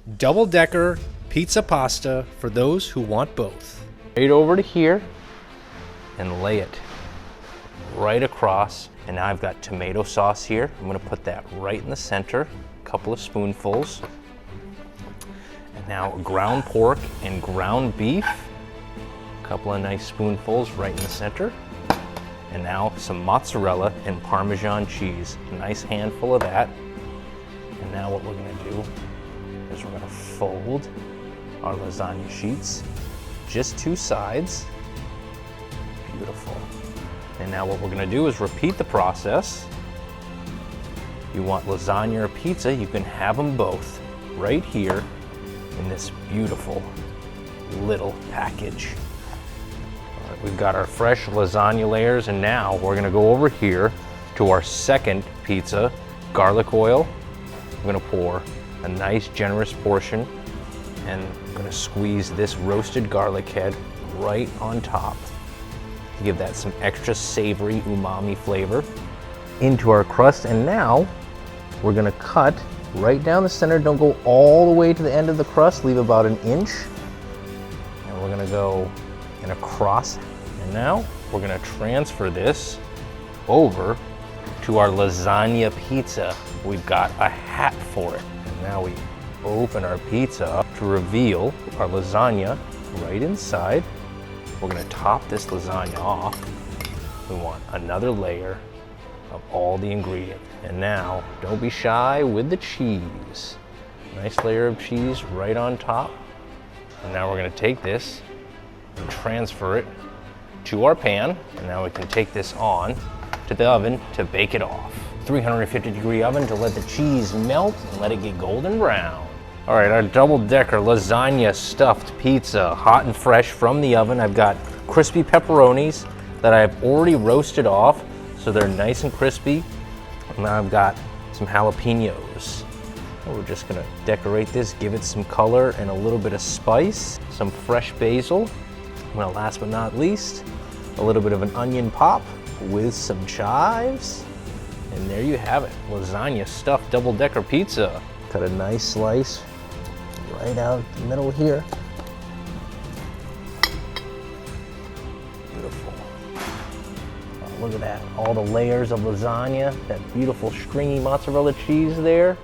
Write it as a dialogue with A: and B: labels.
A: double-decker pizza pasta for those who want both.
B: Right over to here and lay it right across. And now I've got tomato sauce here. I'm gonna put that right in the center, a couple of spoonfuls. And now ground pork and ground beef, a couple of nice spoonfuls right in the center. And now some mozzarella and Parmesan cheese, a nice handful of that. And now what we're gonna do is we're gonna fold our lasagna sheets, just two sides. Beautiful. And now what we're gonna do is repeat the process. You want lasagna or pizza, you can have them both right here in this beautiful little package. All right, we've got our fresh lasagna layers, and now we're gonna go over here to our second pizza, garlic oil. I'm gonna pour a nice generous portion, and I'm gonna squeeze this roasted garlic head right on top to give that some extra savory umami flavor into our crust. And now we're gonna cut right down the center. Don't go all the way to the end of the crust, leave about an inch. And we're gonna go in a cross. And now we're gonna transfer this over to our lasagna pizza. We've got a hat for it. And now we open our pizza up to reveal our lasagna right inside. We're gonna top this lasagna off. We want another layer of all the ingredients. And now, don't be shy with the cheese. Nice layer of cheese right on top. And now we're gonna take this and transfer it to our pan. And now we can take this on to the oven to bake it off. 350-degree oven to let the cheese melt and let it get golden brown. All right, our double-decker lasagna stuffed pizza, hot and fresh from the oven. I've got crispy pepperonis that I've already roasted off, so they're nice and crispy. And now I've got some jalapenos. And we're just gonna decorate this, give it some color and a little bit of spice, some fresh basil. Well, last but not least, a little bit of an onion pop with some chives. And there you have it, lasagna stuffed double-decker pizza. Cut a nice slice right out the middle here. Beautiful. Oh, look at that, all the layers of lasagna, that beautiful stringy mozzarella cheese there.